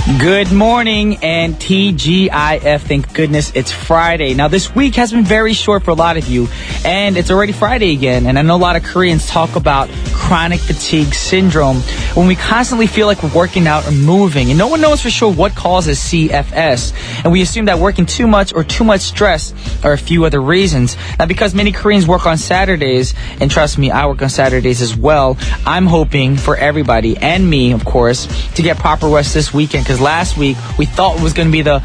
Good morning and TGIF. Thank goodness it's Friday. Now this week has been very short for a lot of you and it's already Friday again. And I know a lot of Koreans talk about chronic fatigue syndrome when we constantly feel like we're working out or moving and no one knows for sure what causes CFS. And we assume that working too much or too much stress are a few other reasons. Now because many Koreans work on Saturdays, and trust me, I work on Saturdays as well, I'm hoping for everybody and me, of course, to get proper rest this weekend. Because last week we thought it was going to be the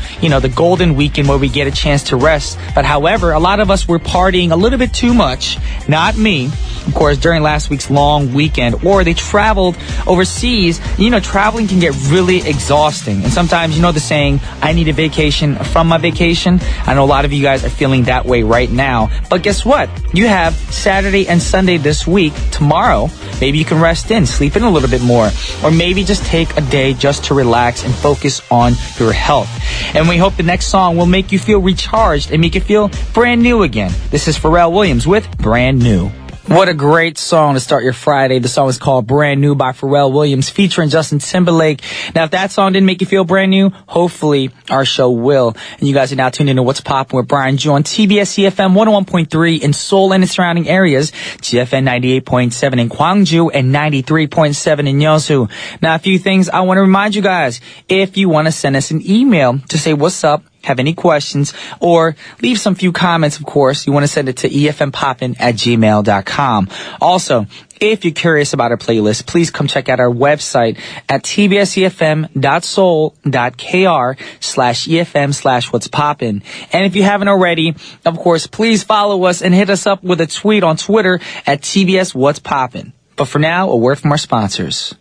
golden weekend where we get a chance to rest. But however, a lot of us were partying a little bit too much. Not me, of course, during last week's long weekend. Or they traveled overseas. Traveling can get really exhausting. And sometimes, the saying, I need a vacation from my vacation. I know a lot of you guys are feeling that way right now. But guess what? You have Saturday and Sunday this week. Tomorrow, maybe you can rest in, sleep in a little bit more. Or maybe just take a day just to relax and focus on your health. And we hope the next song will make you feel recharged and make you feel brand new again. This is Pharrell Williams with Brand New. What a great song to start your Friday. The song is called Brand New by Pharrell Williams featuring Justin Timberlake. Now, if that song didn't make you feel brand new, hopefully our show will. And you guys are now tuned into What's Poppin' with Brian Ju on TBS efm 101.3 in Seoul and its surrounding areas, GFN 98.7 in Gwangju, and 93.7 in Yeosu. Now, a few things I want to remind you guys. If you want to send us an email to say what's up, have any questions, or leave some few comments, of course, you want to send it to efmpoppin@gmail.com. Also, if you're curious about our playlist, please come check out our website at tbsefm.soul.kr/efm/what's-poppin'. And if you haven't already, of course, please follow us and hit us up with a tweet on Twitter at TBS What's Poppin'. But for now, a word from our sponsors.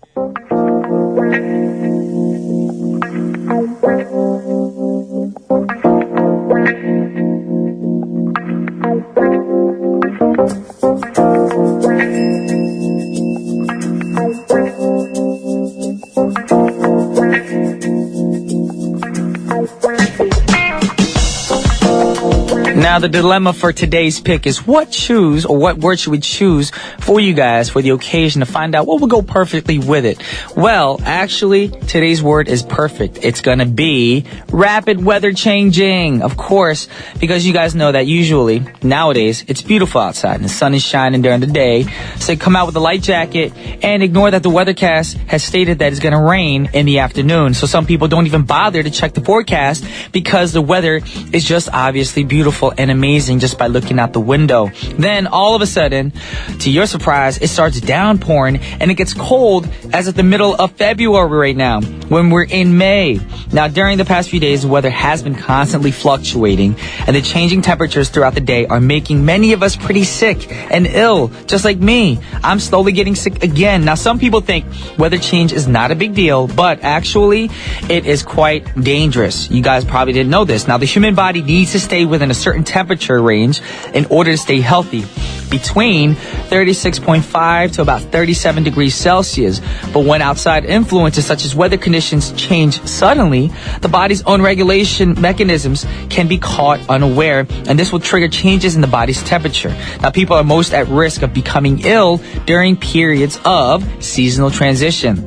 Now, the dilemma for today's pick is what word should we choose for you guys for the occasion to find out what will go perfectly with it? Well, actually, today's word is perfect. It's going to be rapid weather changing. Of course, because you guys know that usually, nowadays, it's beautiful outside and the sun is shining during the day. So come out with a light jacket and ignore that the weathercast has stated that it's going to rain in the afternoon. So some people don't even bother to check the forecast because the weather is just obviously beautiful and amazing just by looking out the window. Then all of a sudden, to your surprise, it starts downpouring and it gets cold as at the middle of February right now when we're in May. Now, during the past few days, the weather has been constantly fluctuating and the changing temperatures throughout the day are making many of us pretty sick and ill, just like me. I'm slowly getting sick again. Now, some people think weather change is not a big deal, but actually, it is quite dangerous. You guys probably didn't know this. Now, the human body needs to stay within a certain temperature range in order to stay healthy, between 36.5 to about 37 degrees Celsius. But when outside influences such as weather conditions change suddenly, the body's own regulation mechanisms can be caught unaware, and this will trigger changes in the body's temperature. Now, people are most at risk of becoming ill during periods of seasonal transition.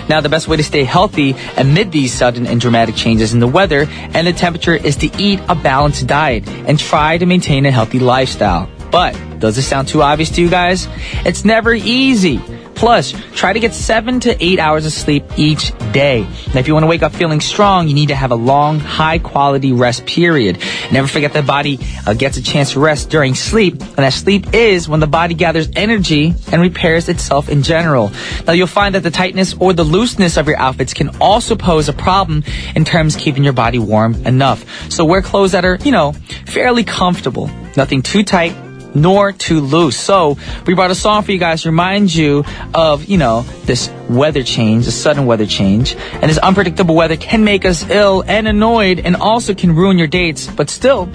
Now, the best way to stay healthy amid these sudden and dramatic changes in the weather and the temperature is to eat a balanced diet and try to maintain a healthy lifestyle. But does this sound too obvious to you guys? It's never easy. Plus, try to get 7 to 8 hours of sleep each day. Now, if you want to wake up feeling strong, you need to have a long, high-quality rest period. Never forget that the body gets a chance to rest during sleep, and that sleep is when the body gathers energy and repairs itself in general. Now, you'll find that the tightness or the looseness of your outfits can also pose a problem in terms of keeping your body warm enough. So wear clothes that are, fairly comfortable. Nothing too tight, nor too loose. So we brought a song for you guys to remind you of, this weather change, the sudden weather change. And this unpredictable weather can make us ill and annoyed and also can ruin your dates. But still,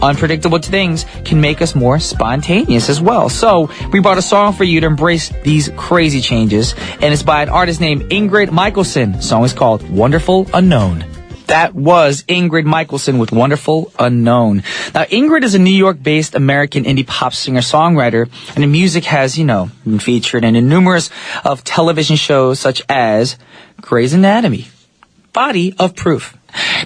unpredictable things can make us more spontaneous as well. So we brought a song for you to embrace these crazy changes. And it's by an artist named Ingrid Michaelson. The song is called Wonderful Unknown. That was Ingrid Michaelson with Wonderful Unknown. Now, Ingrid is a New York-based American indie pop singer-songwriter, and her music has, been featured in numerous of television shows such as Grey's Anatomy, body of proof.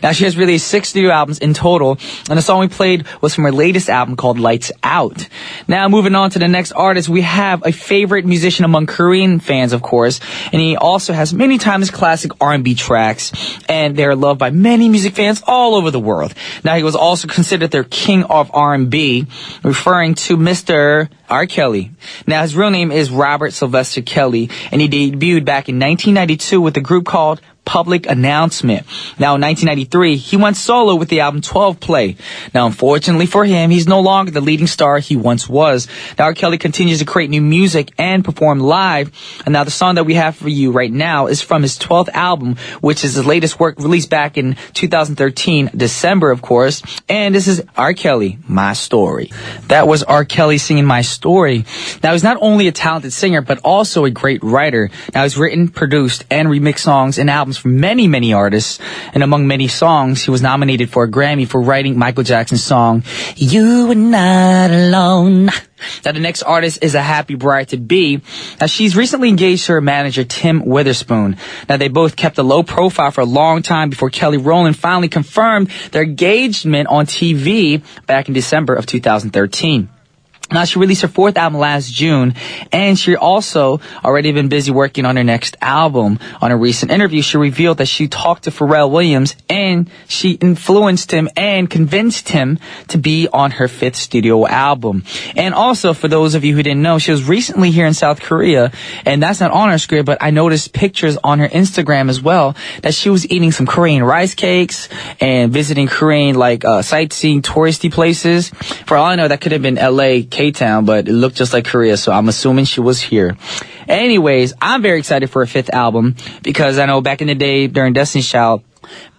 Now, she has released 6 studio albums in total, and the song we played was from her latest album called Lights Out. Now, moving on to the next artist, we have a favorite musician among Korean fans, of course, and he also has many timeless classic R&B tracks, and they're loved by many music fans all over the world. Now, he was also considered their king of R&B, referring to Mr. R. Kelly. Now, his real name is Robert Sylvester Kelly, and he debuted back in 1992 with a group called Public Announcement. Now, in 1993, he went solo with the album 12 Play. Now, unfortunately for him, he's no longer the leading star he once was. Now, R. Kelly continues to create new music and perform live. And now, the song that we have for you right now is from his 12th album, which is his latest work released back in 2013, December, of course. And this is R. Kelly, My Story. That was R. Kelly singing My Story. Now, he's not only a talented singer, but also a great writer. Now, he's written, produced, and remixed songs and albums from many, many artists. And among many songs, he was nominated for a Grammy for writing Michael Jackson's song, You Are Not Alone. Now, the next artist is a happy bride-to-be. Now, she's recently engaged to her manager, Tim Witherspoon. Now, they both kept a low profile for a long time before Kelly Rowland finally confirmed their engagement on TV back in December of 2013. Now, she released her 4th album last June, and she also already been busy working on her next album. On a recent interview, she revealed that she talked to Pharrell Williams, and she influenced him and convinced him to be on her 5th studio album. And also, for those of you who didn't know, she was recently here in South Korea, and that's not on her script, but I noticed pictures on her Instagram as well that she was eating some Korean rice cakes and visiting Korean, sightseeing touristy places. For all I know, that could have been LA, K-Town, but it looked just like Korea, so I'm assuming she was here. Anyways, I'm very excited for her 5th album because I know back in the day during Destiny's Child,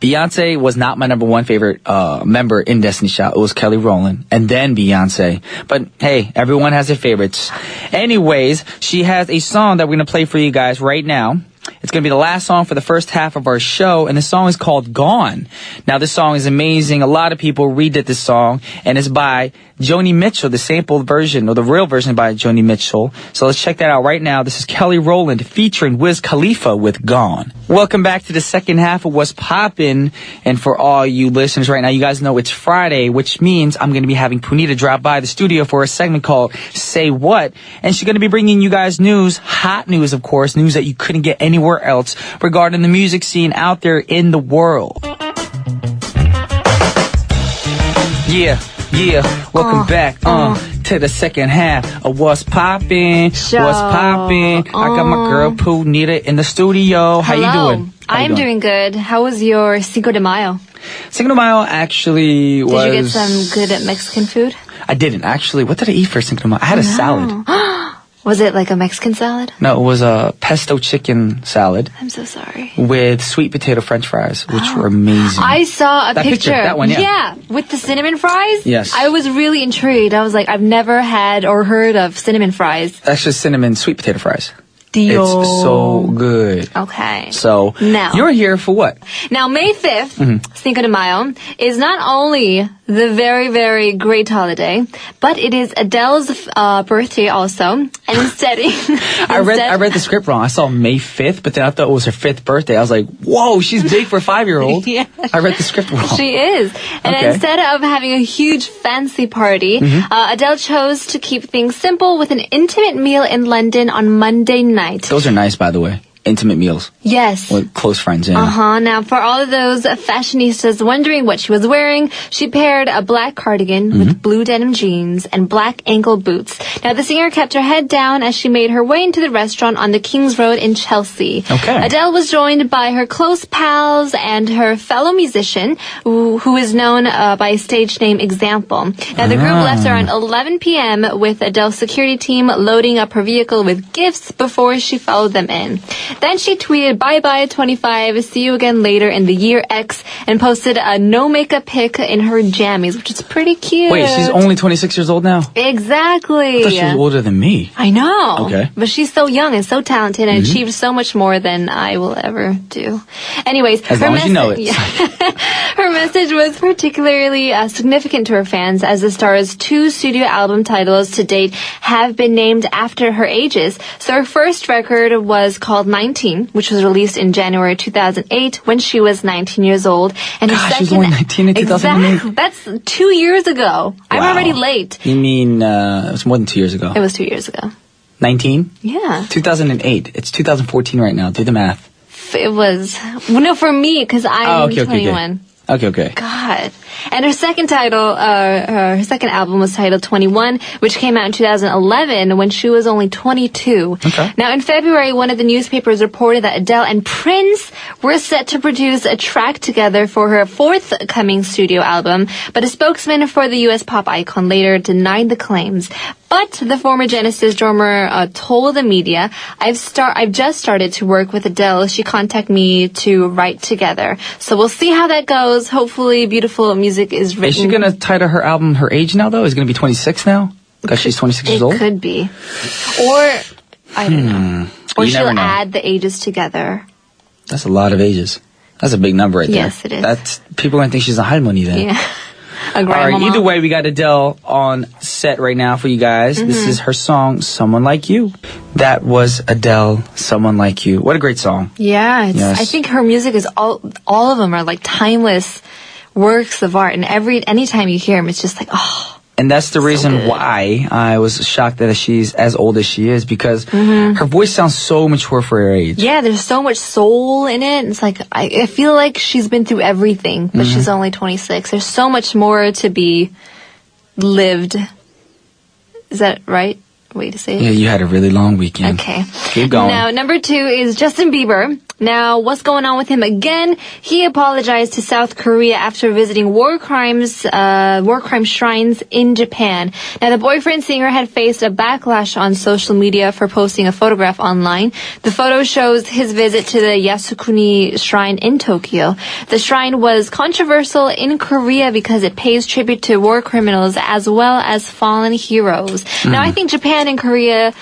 Beyonce was not my number 1 favorite member in Destiny's Child. It was Kelly Rowland and then Beyonce. But hey, everyone has their favorites. Anyways, she has a song that we're going to play for you guys right now. It's going to be the last song for the first half of our show, and the song is called Gone. Now, this song is amazing. A lot of people redid this song, and it's by Joni Mitchell, the sampled version, or the real version by Joni Mitchell. So let's check that out right now. This is Kelly Rowland featuring Wiz Khalifa with Gone. Welcome back to the second half of What's Poppin'. And for all you listeners right now, you guys know it's Friday, which means I'm going to be having Punita drop by the studio for a segment called Say What. And she's going to be bringing you guys news, hot news, of course, news that you couldn't get anywhere else regarding the music scene out there in the world. Yeah. Welcome back to the second half of What's Poppin'. What's Poppin'. I got my girl Punita in the studio. How you doing? I'm doing good. How was your Cinco de Mayo? Cinco de Mayo actually was... Did you get some good Mexican food? I didn't, actually. What did I eat for Cinco de Mayo? I had a salad. Was it like a Mexican salad? No, it was a pesto chicken salad. I'm so sorry. With sweet potato french fries, which were amazing. I saw a picture. That one, yeah. Yeah, with the cinnamon fries. Yes. I was really intrigued. I was like, I've never had or heard of cinnamon fries. Actually, cinnamon sweet potato fries. Dio. It's so good. Okay. So, now, you're here for what? Now, May 5th, Cinco de Mayo, is not only the very, very great holiday, but it is Adele's birthday also. And instead... I read the script wrong. I saw May 5th, but then I thought it was her 5th birthday. I was like, whoa, she's big for a 5-year-old. Yeah. I read the script wrong. She is. And instead of having a huge fancy party, Adele chose to keep things simple with an intimate meal in London on Monday night. Those are nice, by the way. Intimate meals. Yes. With close friends, yeah. Now, for all of those fashionistas wondering what she was wearing, she paired a black cardigan with blue denim jeans and black ankle boots. Now, the singer kept her head down as she made her way into the restaurant on the King's Road in Chelsea. Okay. Adele was joined by her close pals and her fellow musician, who is known by his stage name Example. Now, the group left around 11 p.m. with Adele's security team loading up her vehicle with gifts before she followed them in. Then she tweeted, bye-bye 25, see you again later in the year X, and posted a no-makeup pic in her jammies, which is pretty cute. Wait, she's only 26 years old now? Exactly. I thought she was older than me. I know. Okay. But she's so young and so talented and achieved so much more than I will ever do. Anyways. As long as you know it. Yeah. Her message was particularly significant to her fans as the star's 2 studio album titles to date have been named after her ages. So her first record was called 19, which was released in January 2008 when she was 19 years old. And her Gosh, she was only 19 in 2008? Exactly. That's 2 years ago. I'm already late. You mean it was more than 2 years ago? It was 2 years ago. 19? Yeah. 2008. It's 2014 right now. Do the math. It was, no, for me, because I'm 21. Okay. God. And her second title, her second album was titled 21, which came out in 2011 when she was only 22. Okay. Now, in February, one of the newspapers reported that Adele and Prince were set to produce a track together for her forthcoming studio album, but a spokesman for the U.S. pop icon later denied the claims. But the former Genesis drummer told the media, I've just started to work with Adele. She contacted me to write together. So we'll see how that goes. Hopefully beautiful music is written. Is she going to title her album her age now, though? Is it going to be 26 now? Because she's 26 years old? It could be. Or, I don't know. Or she'll add the ages together. That's a lot of ages. That's a big number right there. Yes, it is. People are going to think she's a halmoni then. Yeah. All right, either way, we got Adele on set right now for you guys. Mm-hmm. This is her song, Someone Like You. That was Adele, Someone Like You. What a great song. Yeah, I think her music is all of them are like timeless works of art. And anytime you hear them, it's just like, oh. And that's the reason why I was shocked that she's as old as she is, because her voice sounds so mature for her age. Yeah, there's so much soul in it. It's like, I feel like she's been through everything, but she's only 26. There's so much more to be lived. Is that right? Way to say it? Yeah, you had a really long weekend. Okay. Keep going. Now, number 2 is Justin Bieber. Now, what's going on with him again? He apologized to South Korea after visiting war crime shrines in Japan. Now, the boyfriend singer had faced a backlash on social media for posting a photograph online. The photo shows his visit to the Yasukuni Shrine in Tokyo. The shrine was controversial in Korea because it pays tribute to war criminals as well as fallen heroes. Now, I think Japan and Korea,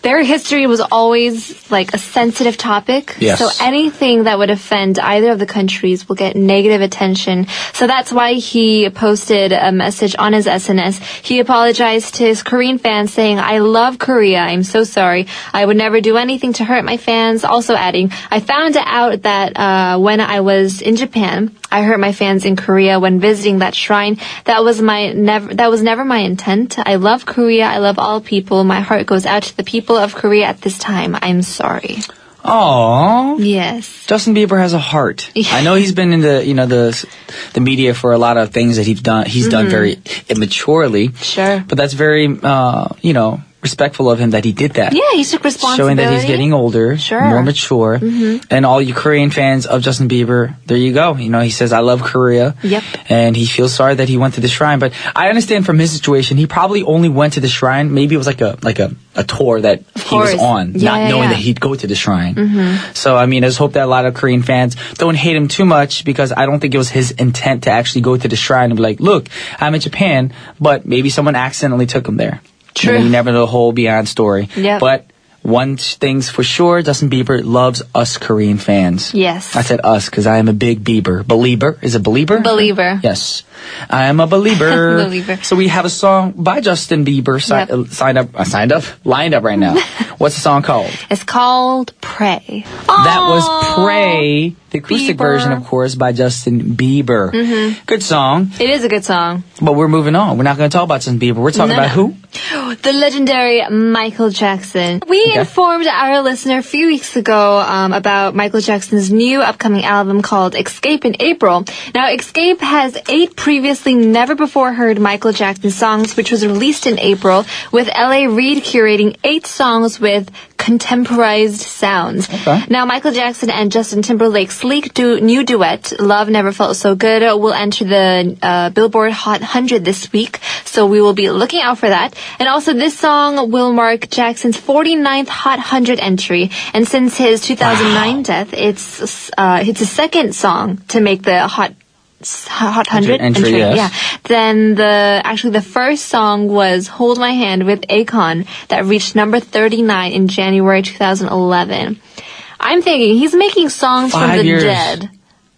their history was always like a sensitive topic. Yes. So anything that would offend either of the countries will get negative attention. So that's why he posted a message on his SNS. He apologized to his Korean fans saying, I love Korea. I'm so sorry. I would never do anything to hurt my fans. Also adding, I found out that when I was in Japan, I hurt my fans in Korea when visiting that shrine. That was never my intent. I love Korea. I love all people. My heart goes out to the people of Korea at this time. I'm sorry. Aww. Yes. Justin Bieber has a heart. I know he's been in the media for a lot of things that he's done very immaturely. Sure. But that's very respectful of him that he did that. Yeah, he took responsibility. Showing that he's getting older, more mature. And all you Korean fans of Justin Bieber, there you go. He says, I love Korea. Yep. And he feels sorry that he went to the shrine. But I understand from his situation, he probably only went to the shrine. Maybe it was like a tour that he was on, not knowing that he'd go to the shrine. So, I just hope that a lot of Korean fans don't hate him too much, because I don't think it was his intent to actually go to the shrine and be like, look, I'm in Japan, but maybe someone accidentally took him there. True. You never know the whole beyond story. Yep. But one thing's for sure, Justin Bieber loves us Korean fans. Yes. I said us because I am a big Bieber. Belieber? Is it belieber? Believer. Yes. I am a believer. Believer. So we have a song by Justin Bieber lined up right now. What's the song called? It's called Pray. That was Pray, the acoustic version, of course, by Justin Bieber. Good song. It is a good song. But we're moving on. We're not going to talk about Justin Bieber. We're talking about who? The legendary Michael Jackson. We informed our listener a few weeks ago about Michael Jackson's new upcoming album called Escape in April. Now, Escape has 8 previously never before heard Michael Jackson songs, which was released in April, with L.A. Reid curating 8 songs with contemporized sounds. Okay. Now, Michael Jackson and Justin Timberlake's sleek new duet, Love Never Felt So Good, will enter the Billboard Hot 100 this week, so we will be looking out for that. And also, this song will mark Jackson's 49th Hot 100 entry, and since his 2009 death, it's his second song to make the Hot 100 entry. Yes. Yeah. Then the first song was Hold My Hand with Akon that reached number 39 in January 2011. I'm thinking he's making songs 5 from the years. dead.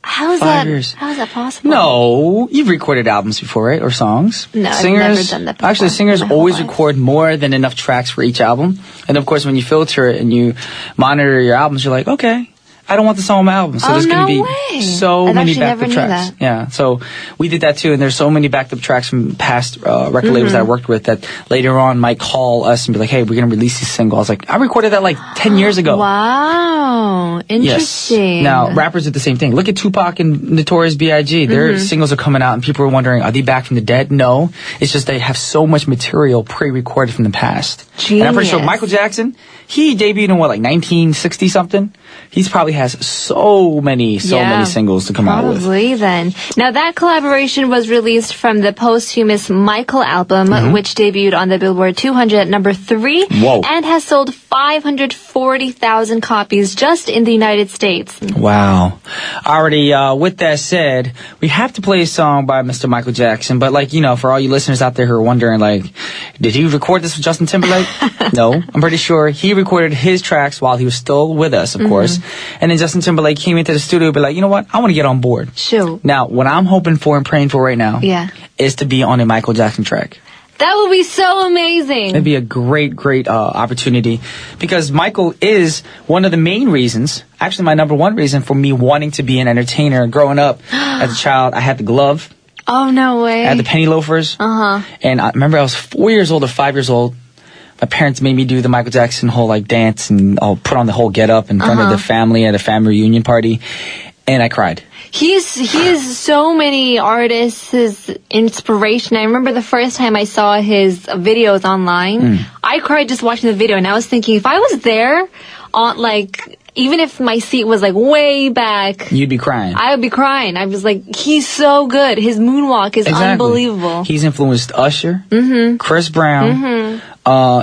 How's 5 years. How is that possible? No, you've recorded albums before, right? Or songs? No, I've never done that before. Actually, singers my whole always life. record more than enough tracks for each album. And of course, when you filter it and you monitor your albums, you're like, okay, I don't want this song on my album. So there's going to be way. so I've many actually backed never up knew tracks. that. Yeah, so we did that too. And there's so many backed up tracks from past record labels that I worked with that later on might call us and be like, hey, we're going to release this single. I was like, I recorded that like 10 years ago. Wow. Interesting. Yes. Now, rappers did the same thing. Look at Tupac and Notorious B.I.G. Their singles are coming out and people are wondering, are they back from the dead? No. It's just they have so much material pre-recorded from the past. Genius. And I'm pretty sure Michael Jackson, he debuted in what, like 1960 something? He probably has so many singles to come out with. Probably then. Now that collaboration was released from the posthumous Michael album, which debuted on the Billboard 200 at number 3 Whoa. and has sold 540,000 copies just in the United States. Wow. Already, with that said, we have to play a song by Mr. Michael Jackson, but like, you know, for all you listeners out there who are wondering, like, did he record this with Justin Timberlake? No. I'm pretty sure he recorded his tracks while he was still with us, of course. And then Justin Timberlake came into the studio and be like, you know what? I want to get on board. Sure. Now, what I'm hoping for and praying for right now is to be on a Michael Jackson track. That would be so amazing. It'd be a great opportunity because Michael is one of the main reasons, actually my number one reason for me wanting to be an entertainer. Growing up as a child, I had the glove. Oh, no way. I had the penny loafers. And I remember I was 4 years old or 5 years old. My parents made me do the Michael Jackson whole like dance and I'll put on the whole get up in front of the family at a family reunion party. And I cried. He is so many artists, his inspiration. I remember the first time I saw his videos online, I cried just watching the video and I was thinking if I was there on like even if my seat was like way back, you'd be crying. I would be crying. I was like, he's so good. His moonwalk is unbelievable. He's influenced Usher, Chris Brown,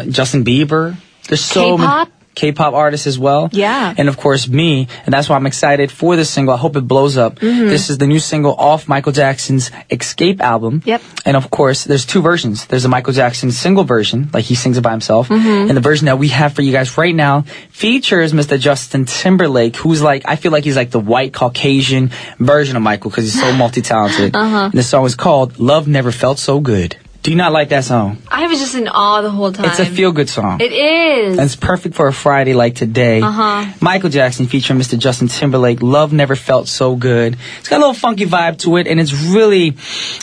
Justin Bieber. There's so K-pop? many K-pop artists as well. Yeah. And of course me, and that's why I'm excited for this single. I hope it blows up. This is the new single off Michael Jackson's Escape album. Yep. And of course, there's two versions. There's a Michael Jackson single version, like he sings it by himself, and the version that we have for you guys right now features Mr. Justin Timberlake, who's like, I feel like he's like the white Caucasian version of Michael because he's so multi-talented. And the song is called Love Never Felt So Good. Do you not like that song? I was just in awe the whole time. It's a feel-good song. It is. And it's perfect for a Friday like today. Michael Jackson featuring Mr. Justin Timberlake. Love Never Felt So Good. It's got a little funky vibe to it, and it's really,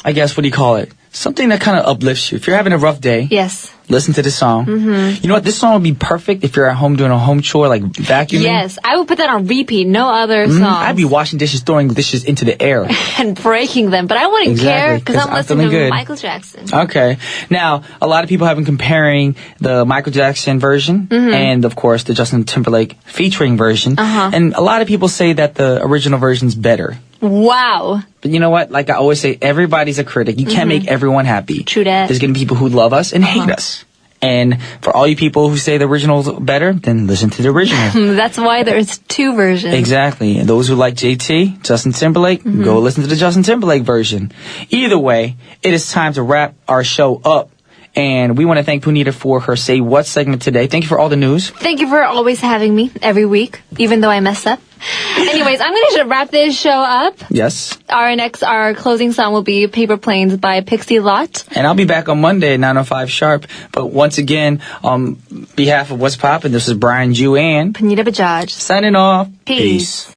I guess, what do you call it? Something that kind of uplifts you. If you're having a rough day, Yes. listen to this song. You know what? This song would be perfect if you're at home doing a home chore, like vacuuming. Yes. I would put that on repeat. No other songs. I'd be washing dishes, throwing dishes into the air. And breaking them. But I wouldn't care Exactly, because 'cause I'm I'm listening feeling to good. Michael Jackson. Okay. Now, a lot of people have been comparing the Michael Jackson version and, of course, the Justin Timberlake featuring version. And a lot of people say that the original version's better. Wow. But you know what? Like I always say, everybody's a critic. You can't make everyone happy. True that. There's going to be people who love us and hate us. And for all you people who say the original's better, then listen to the original. That's why there's two versions. Exactly. And those who like JT, Justin Timberlake, go listen to the Justin Timberlake version. Either way, it is time to wrap our show up. And we want to thank Punita for her Say What segment today. Thank you for all the news. Thank you for always having me every week, even though I mess up. Anyways, I'm going to wrap this show up. Yes. Our closing song will be Paper Planes by Pixie Lott. And I'll be back on Monday at 9:05 sharp. But once again, on behalf of What's Poppin', this is Brian Jew and Punita Bajaj. signing off. Peace.